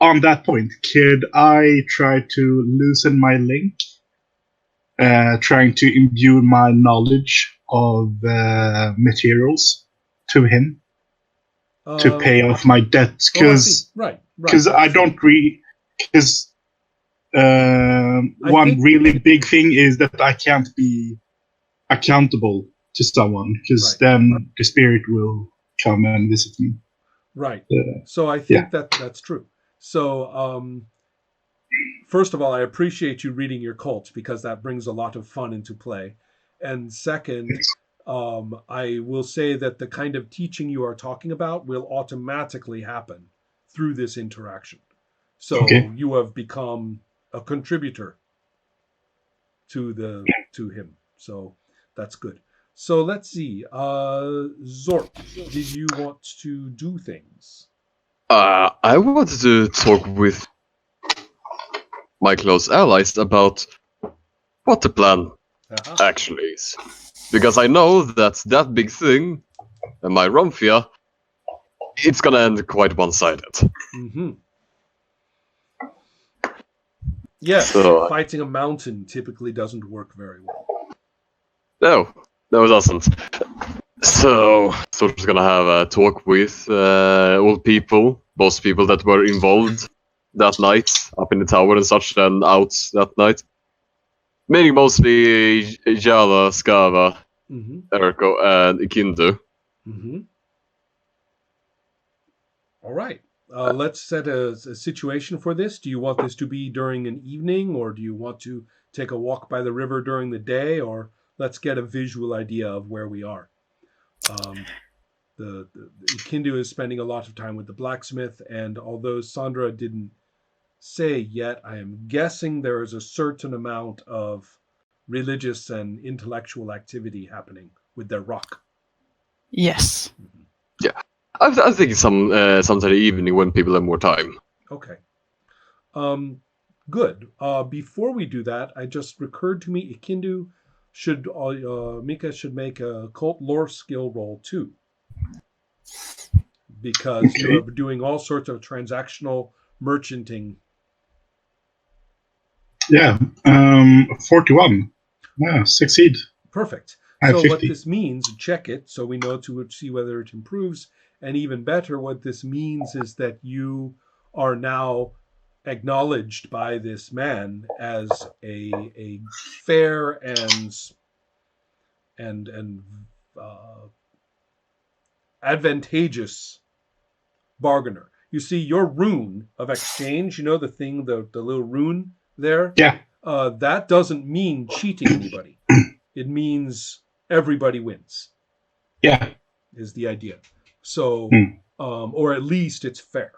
on that point, could I try to loosen my link, trying to imbue my knowledge of materials to him to pay off my debts? Because right. I don't because one really big thing is that I can't be accountable to someone, because then the spirit will come and visit me. Right. So I think that's true. So first of all, I appreciate you reading your cult, because that brings a lot of fun into play. And second, I will say that the kind of teaching you are talking about will automatically happen through this interaction. So you have become a contributor to him. So that's good. So let's see. Zork, did you want to do things? I wanted to talk with my close allies about what the plan actually is. Because I know that big thing, my Romfia, it's gonna end quite one-sided. Mm-hmm. Yes, so, fighting a mountain typically doesn't work very well. No, it doesn't. So we're just gonna have a talk with all people, most people that were involved that night, up in the tower and such, and out that night. Meaning mostly Jala, Skava, Eriko, and Ikindu. Mm-hmm. All right. Let's set a situation for this. Do you want this to be during an evening, or do you want to take a walk by the river during the day, or let's get a visual idea of where we are. The Ikindu is spending a lot of time with the blacksmith, and although Sandra didn't say yet, I am guessing there is a certain amount of religious and intellectual activity happening with their rock. Yes. Mm-hmm. Yeah. I think sometime evening when people have more time. Okay. Good. Before we do that, it just recurred to me, Ikindu should Mika should make a cult lore skill roll too, because you are doing all sorts of transactional merchanting. Yeah, 41. Yeah, succeed. Perfect. So 50. What this means, check it so we know to see whether it improves. And even better, what this means is that you are now acknowledged by this man as a fair and advantageous bargainer. You see, your rune of exchange, you know, the thing, the little rune there? Yeah. That doesn't mean cheating anybody. It means everybody wins. Yeah. Is the idea. So, or at least it's fair.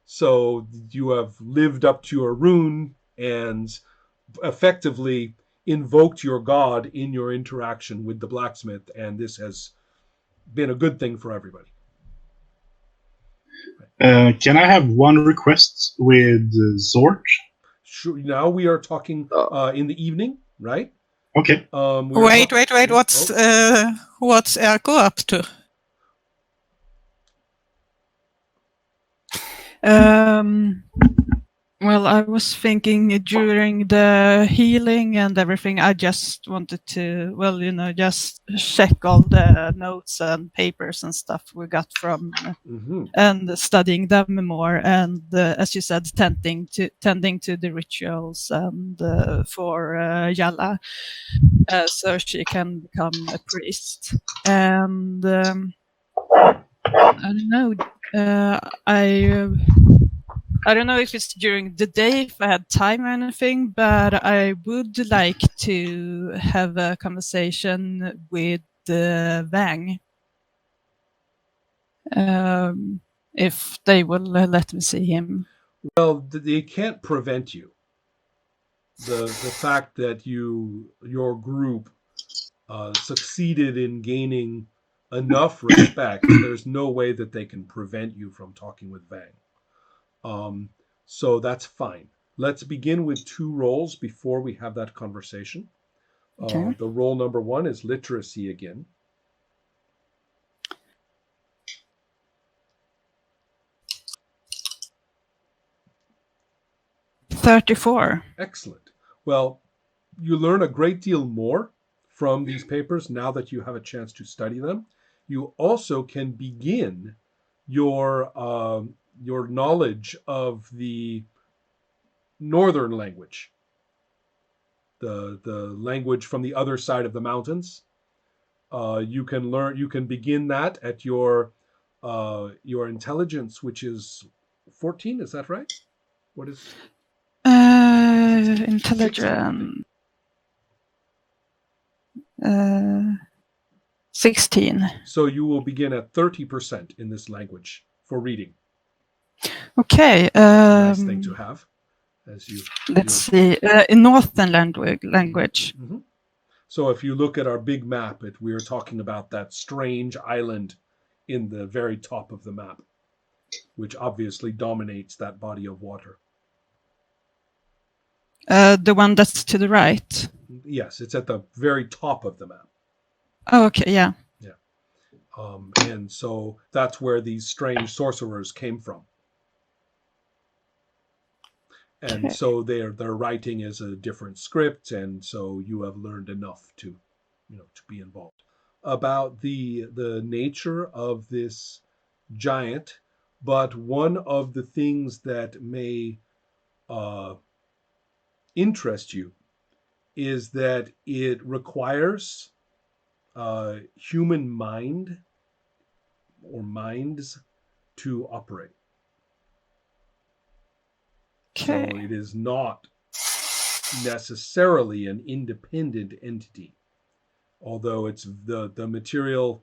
So you have lived up to your rune and effectively invoked your god in your interaction with the blacksmith, and this has been a good thing for everybody. Can I have one request with Zort? Sure. Now we are talking in the evening, right? Okay. Wait. What's Erko up to? Well, I was thinking during the healing and everything, I just wanted to, just check all the notes and papers and stuff we got from and studying them more. And as you said, tending to the rituals and for Yala, so she can become a priest. And I don't know. I don't know if it's during the day, if I had time or anything, but I would like to have a conversation with Vang. If they will let me see him. Well, they can't prevent you. The fact that your group succeeded in gaining enough respect, there's no way that they can prevent you from talking with Vang. So that's fine. Let's begin with 2 rolls before we have that conversation. Okay. The roll number 1 is literacy again. 34. Excellent. Well, you learn a great deal more from these papers now that you have a chance to study them. You also can begin your knowledge of the northern language, the language from the other side of the mountains. You can begin that at your intelligence, which is 14. Is that right? What is Intelligent. 16. So you will begin at 30% in this language for reading. Okay. Nice thing to have. As you Let's see. In Northern language. Mm-hmm. So if you look at our big map, we are talking about that strange island in the very top of the map, which obviously dominates that body of water. The one that's to the right. Yes, it's at the very top of the map. Oh, okay, yeah. Yeah. And so that's where these strange sorcerers came from. And so their writing is a different script, and so you have learned enough to be involved. About the nature of this giant, but one of the things that may interest you is that it requires human mind or minds to operate. Okay. So it is not necessarily an independent entity, although it's the material,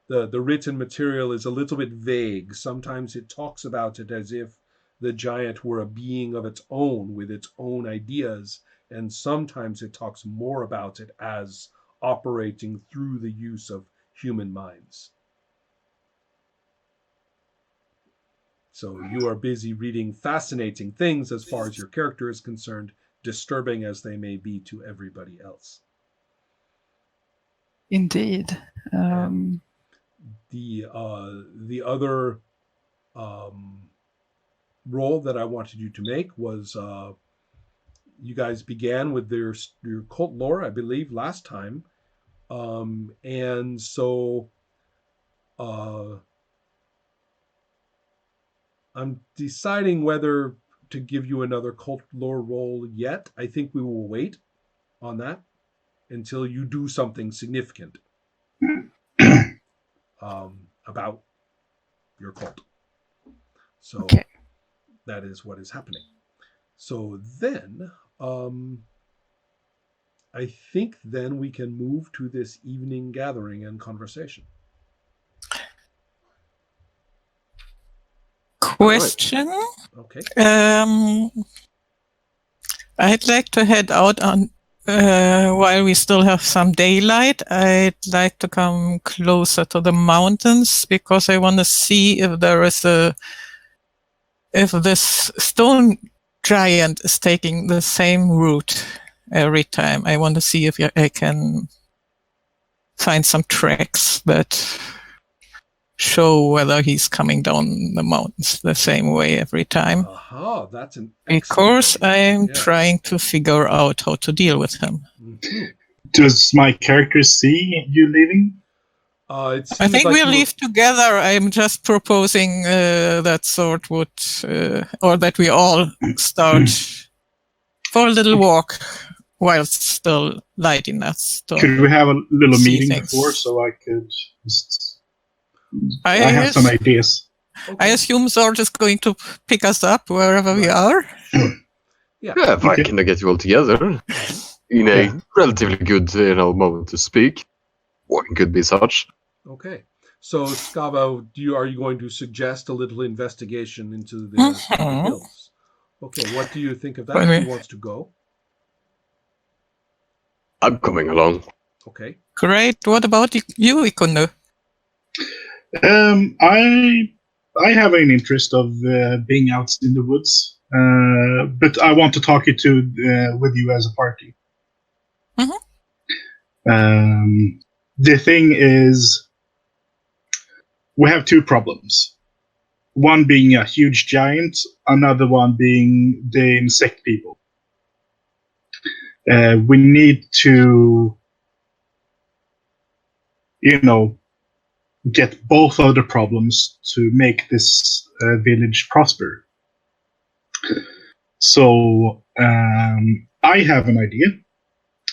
the written material is a little bit vague. Sometimes it talks about it as if the giant were a being of its own with its own ideas, and sometimes it talks more about it as operating through the use of human minds. So you are busy reading fascinating things as far as your character is concerned, disturbing as they may be to everybody else. Indeed. The other role that I wanted you to make was you guys began with your cult lore, I believe, last time, and so I'm deciding whether to give you another cult lore roll yet. I think we will wait on that until you do something significant about your cult. So that is what is happening. So then, I think then we can move to this evening gathering and conversation. Question. Okay. I'd like to head out on while we still have some daylight. I'd like to come closer to the mountains because I want to see if there is if this stone giant is taking the same route every time. I want to see if I can find some tracks that show whether he's coming down the mountains the same way every time. Aha, that's an because I'm trying to figure out how to deal with him. Mm-hmm. Does my character see you leaving? I think we'll leave together. I'm just proposing that sort would, or that we all start for a little walk while still light enough. Could we have a little meeting before so I could just... I have some ideas. Okay. I assume Zord is going to pick us up wherever we are. Yeah, if I can get you all together in a relatively good moment to speak. Walking could be such. Okay. So, Skava, are you going to suggest a little investigation into the hills? Okay, what do you think of that? Who wants to go? I'm coming along. Okay. Great. What about you, Ikono? I have an interest of being out in the woods, but I want to talk with you as a party. The thing is, we have two problems. one being a huge giant, another one being the insect people. We need to, get both of the problems to make this village prosper. So I have an idea,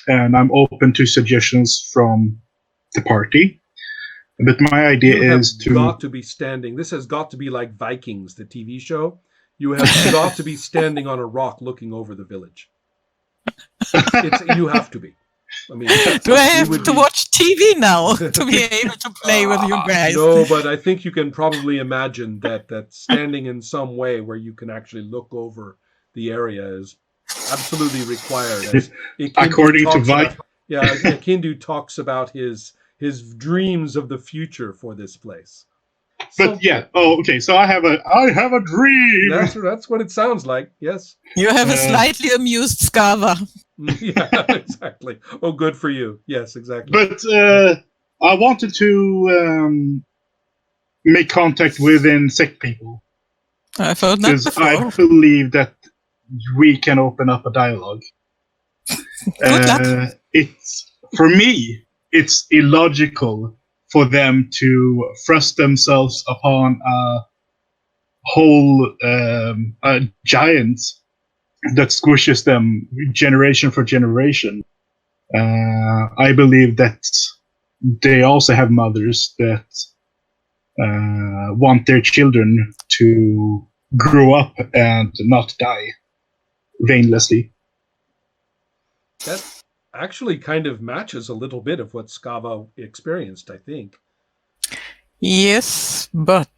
and I'm open to suggestions from the party. But my idea is to got to be standing. This has got to be like Vikings, the TV show. You have got to be standing on a rock looking over the village. You have to be. I mean, do I have to watch TV now to be able to play with you guys? No, but I think you can probably imagine that standing in some way where you can actually look over the area is absolutely required. As according to Vike. Akindu talks about his dreams of the future for this place. But okay. So I have a dream. That's what it sounds like. Yes. You have a slightly amused Skava. Yeah, exactly. Oh, good for you. Yes, exactly. But I wanted to make contact with insect people. I've heard that before. I believe that we can open up a dialogue. For me, it's illogical for them to thrust themselves upon a whole a giant that squishes them generation for generation. I believe that they also have mothers that want their children to grow up and not die vainlessly. That actually kind of matches a little bit of what Skava experienced, I think. Yes, but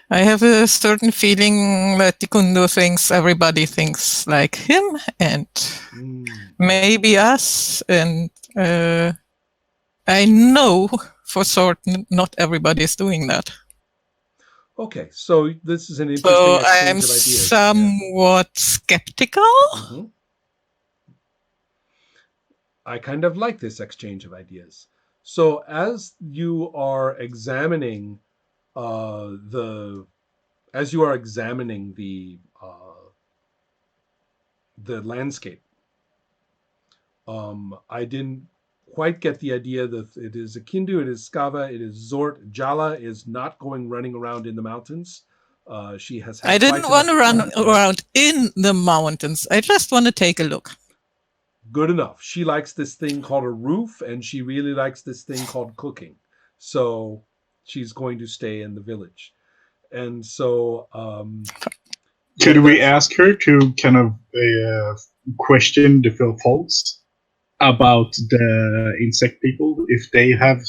I have a certain feeling that Ikundo thinks everybody thinks like him, and maybe us, and I know for certain not everybody is doing that. Okay, so this is an interesting exchange I'm of ideas. somewhat skeptical. Mm-hmm. I kind of like this exchange of ideas. So as you are examining the landscape, I didn't quite get the idea that it is Akindu, it is Skava, it is Zort. Jala is not going running around in the mountains. She has. I didn't want to run around in the mountains. I just want to take a look. Good enough. She likes this thing called a roof, and she really likes this thing called cooking. So she's going to stay in the village. And so... could we ask her to kind of question the folks about the insect people, if they have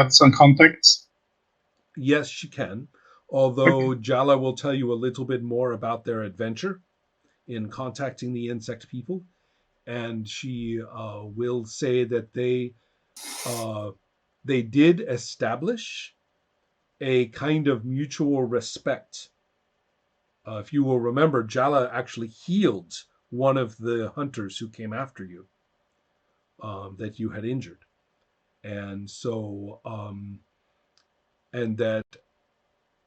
some contacts? Yes, she can. Although Jala will tell you a little bit more about their adventure in contacting the insect people. And she will say that they did establish a kind of mutual respect. If you will remember, Jala actually healed one of the hunters who came after you that you had injured. And so, and that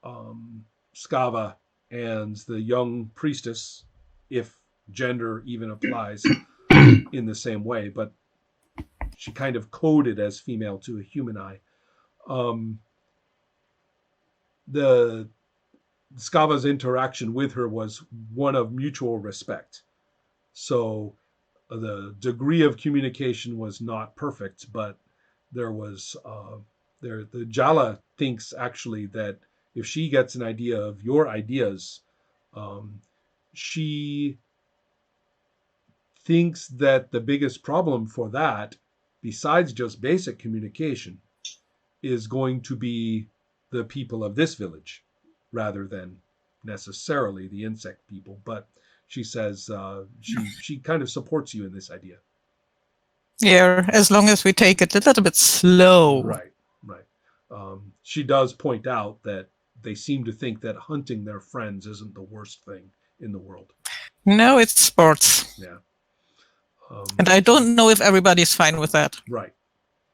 Skava and the young priestess, if gender even applies, in the same way, but she kind of coded as female to a human eye. The Skava's interaction with her was one of mutual respect. So the degree of communication was not perfect, but there was the Jala thinks actually that if she gets an idea of your ideas, she thinks that the biggest problem for that, besides just basic communication, is going to be the people of this village rather than necessarily the insect people. But she says she kind of supports you in this idea. Yeah, as long as we take it a little bit slow. Right. She does point out that they seem to think that hunting their friends isn't the worst thing in the world. No, it's sports. Yeah. And I don't know if everybody's fine with that. Right.